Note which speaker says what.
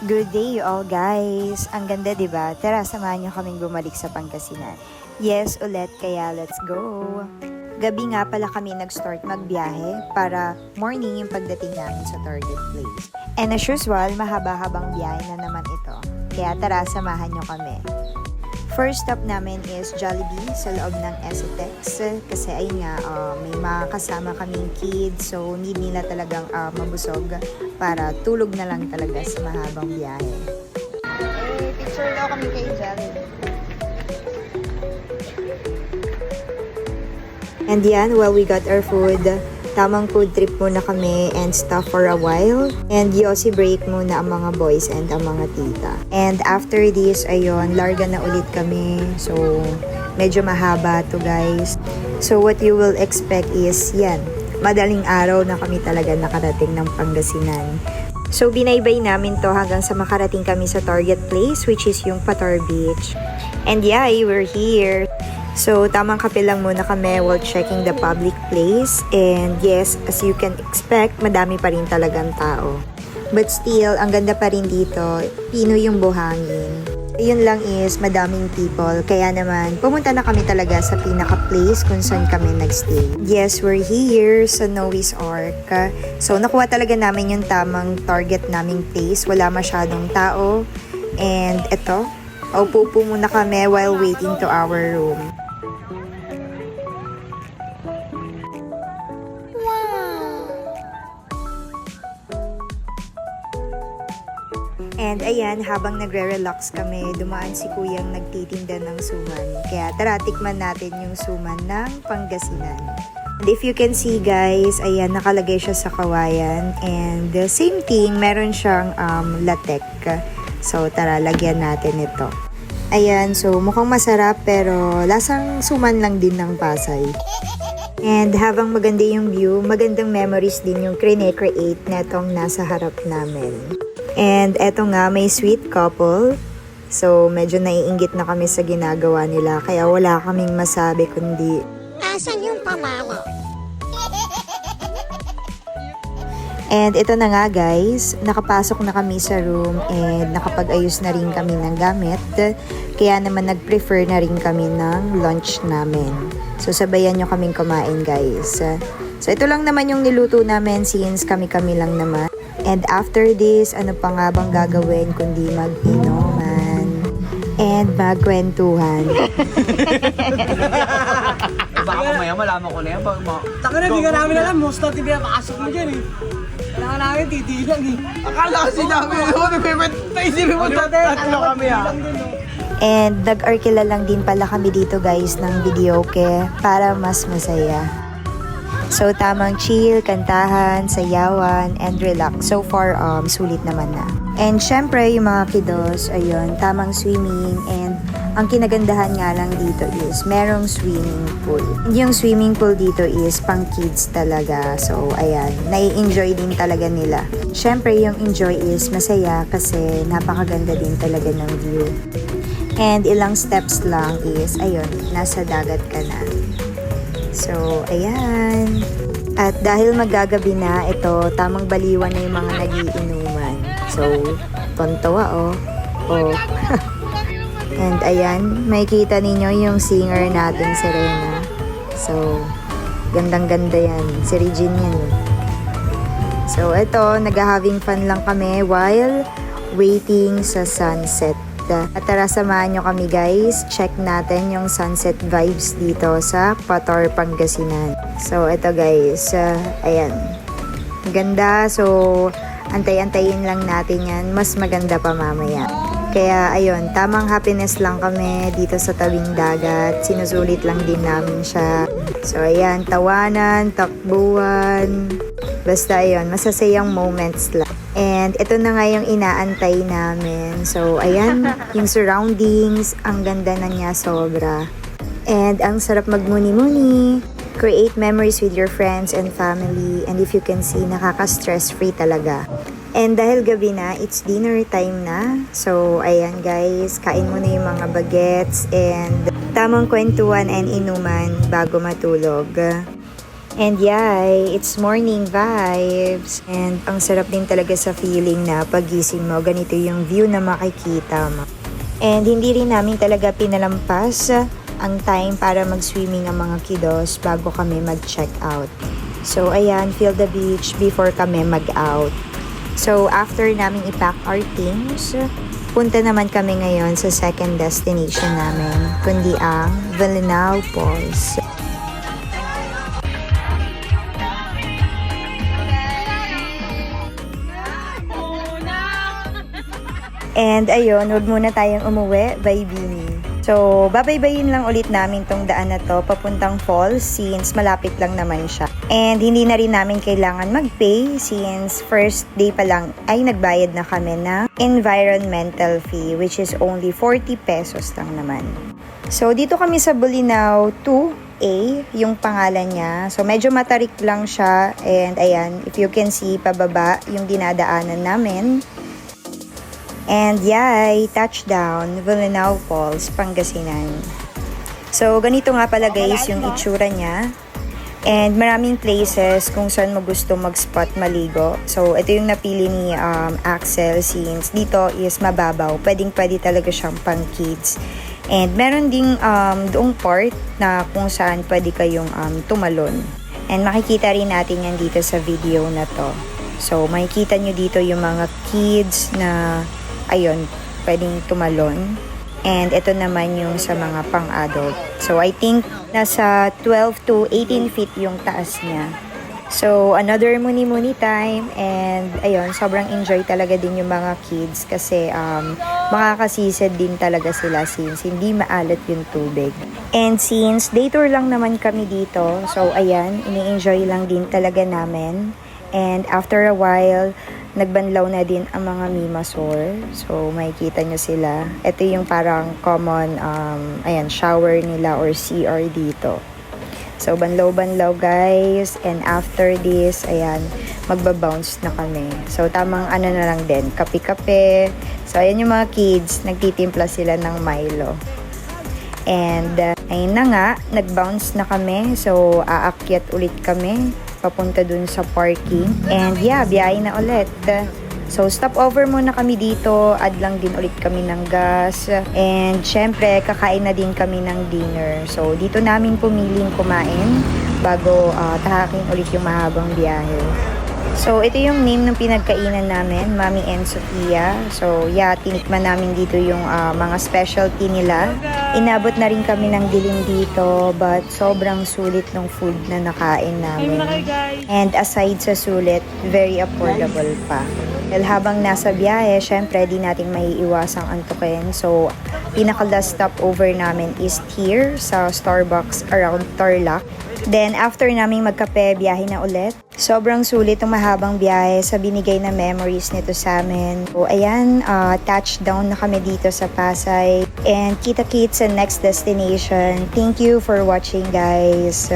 Speaker 1: Good day you all guys! Ang ganda 'di ba? Tara, samahan niyo kaming bumalik sa Pangasinan. Yes, ulit, kaya let's go! Gabi nga pala kami nag-start magbiyahe para morning yung pagdating namin sa target place. And as usual, mahaba-habang biyahe na naman ito. Kaya tara, samahan niyo kami. First stop namin is Jollibee sa loob ng Esitex kasi ayun nga, may mga kasama kaming kids, so need nila talagang mabusog para tulog na lang talaga sa mahabang biyahe. Picture daw kami kay Jollibee. And yan, while we got our food, tamang food trip muna kami and stop for a while. And Yossi break muna ang mga boys and ang mga tita. And after this, ayun, larga na ulit kami. So, medyo mahaba to guys. So, what you will expect is, yan, madaling araw na kami talaga nakarating ng Pangasinan. So, binaybay namin to hanggang sa makarating kami sa target place, which is yung Patar Beach. And yeah, we're here. So, tamang kape lang muna kami while checking the public place. And yes, as you can expect, madami pa rin talagang tao. But still, ang ganda pa rin dito. Pinoy yung buhangin. Yun lang is, madaming people. Kaya naman, pumunta na kami talaga sa pinaka-place kung saan kami nagstay. Yes, we're here sa Noah's Ark. So, nakuha talaga namin yung tamang target naming place. Wala masyadong tao. And eto, upo muna kami while waiting to our room. And ayan, habang nagre-relax kami, dumaan si kuyang nagtitinda ng suman. Kaya tara, tikman natin yung suman ng Pangasinan. And if you can see guys, ayan, nakalagay siya sa kawayan. And the same thing, meron siyang latek. So tara, lagyan natin ito. Ayan, so mukhang masarap pero lasang suman lang din ng Pasay. And habang maganda yung view, magandang memories din yung create na itong nasa harap namin. And eto nga, may sweet couple. So, medyo naiinggit na kami sa ginagawa nila. Kaya wala kaming masabi kundi, asan yung pamama? And ito na nga guys, nakapasok na kami sa room and nakapag-ayos na rin kami ng gamit. Kaya naman nag-prefer na rin kami ng lunch namin. So, sabayan nyo kaming kumain guys. So, ito lang naman yung niluto namin since kami-kami lang naman. And after this, ano pa nga bang gagawin kundi mag-inuman and magkwentuhan.
Speaker 2: Baka mamaya malaman ko na yan pag
Speaker 3: Taka na, di ka namin alam. Most of the pinapakasok mo dyan eh. Kailangan namin titilang eh.
Speaker 2: akala kasi namin, naisipin mo tatlo kami ha.
Speaker 1: And nag-arkila lang din pala kami dito guys ng videoke para mas masaya. So, tamang chill, kantahan, sayawan, and relax. So far, sulit naman na. And syempre, yung mga kiddos, ayun, tamang swimming. And ang kinagandahan nga lang dito is, merong swimming pool. And yung swimming pool dito is pang kids talaga. So, ayan, nai-enjoy din talaga nila. Syempre, yung enjoy is masaya kasi napakaganda din talaga ng view. And ilang steps lang is, ayun, nasa dagat ka na. So, ayan. At dahil maggagabi na, ito, tamang baliwan na yung mga nagiinuman. So, tontawa, oh. Oh. And ayan, makikita ninyo yung singer natin, si Rena. So, gandang-ganda yan. Si Regine yan. So, ito, nag-having fun lang kami while waiting sa sunset. At tara, samahan nyo kami guys. Check natin yung sunset vibes dito sa Patar, Pangasinan. So, ito guys. Ayan. Ganda. So, antay-antayin lang natin yan. Mas maganda pa mamaya. Kaya, ayun. Tamang happiness lang kami dito sa tabing dagat. Sinusulit lang din namin siya. So, ayan. Tawanan, takbuhan. Basta, ayun. Masasayang moments lang. And ito na nga yung inaantay namin. So, ayan, yung surroundings, ang ganda na niya sobra. And ang sarap magmuni-muni. Create memories with your friends and family. And if you can see, nakaka-stress-free talaga. And dahil gabi na, it's dinner time na. So, ayan guys, kain muna yung mga bagets and tamang kwentuhan and inuman bago matulog. And yay, it's morning vibes. And ang sarap din talaga sa feeling na pagising mo, ganito yung view na makikita mo. And hindi rin namin talaga pinalampas ang time para mag-swimming ang mga kiddos bago kami mag-check out. So ayan, feel the beach before kami mag-out. So after namin i-pack our things, punta naman kami ngayon sa second destination namin, kundi ang Villanao Falls. And ayun, wag muna tayong umuwi, bye Bini. So, babaybayin lang ulit namin tong daan na to papuntang falls since malapit lang naman siya. And hindi na rin namin kailangan mag-pay since first day pa lang ay nagbayad na kami ng environmental fee which is only 40 pesos lang naman. So, dito kami sa Bolinao 2A, yung pangalan niya. So, medyo matarik lang siya and ayan, if you can see pababa yung dinadaanan namin. And yay, touchdown, Villanao Falls, Pangasinan. So, ganito nga pala guys yung itsura niya. And maraming places kung saan mo gusto mag-spot maligo. So, ito yung napili ni Axel since dito is mababaw. Pwedeng-pwede talaga siyang pang kids. And meron ding doong part na kung saan pwede kayong tumalon. And makikita rin natin yan dito sa video na to. So, makikita nyo dito yung mga kids na ayun, pwedeng tumalon. And ito naman yung sa mga pang-adult. So, I think nasa 12 to 18 feet yung taas niya. So, another muni-muni time. And, ayun, sobrang enjoy talaga din yung mga kids kasi makakasisad din talaga sila since hindi maalat yung tubig. And since day tour lang naman kami dito, so, ayan, ini-enjoy lang din talaga namin. And after a while, nagbanlaw na din ang mga Mimasaur. So, makikita nyo sila. Ito yung parang common, ayan, shower nila or CR dito. So, banlaw-banlaw guys. And after this, ayan, magbabounce na kami. So, tamang ano na lang din, kape-kape. So, ayan yung mga kids, nagtitimpla sila ng Milo. And, ayun na nga, nag-bounce na kami. So, aakyat ulit kami papunta dun sa parking. And yeah, biyahe na ulit. So, stop over muna kami dito. Add lang din ulit kami ng gas. And syempre, kakain na din kami ng dinner. So, dito namin pumiling kumain bago tahakin ulit yung mahabang biyahe. So, ito yung name ng pinagkainan namin, Mami and Sofia. So, yeah, tinikman namin dito yung mga specialty nila. Inabot na rin kami ng dilim dito, but sobrang sulit ng food na nakain namin. And aside sa sulit, very affordable pa. Well, habang nasa biyahe, syempre, di natin maiiwasang antukin. So, pinaka-last stopover namin is here sa Starbucks around Tarlac. Then, after naming magkape, biyahe na ulit. Sobrang sulit ang mahabang biyahe sa binigay na memories nito sa amin. So, ayan, touchdown na kami dito sa Pasay. And kita-kits sa next destination. Thank you for watching, guys.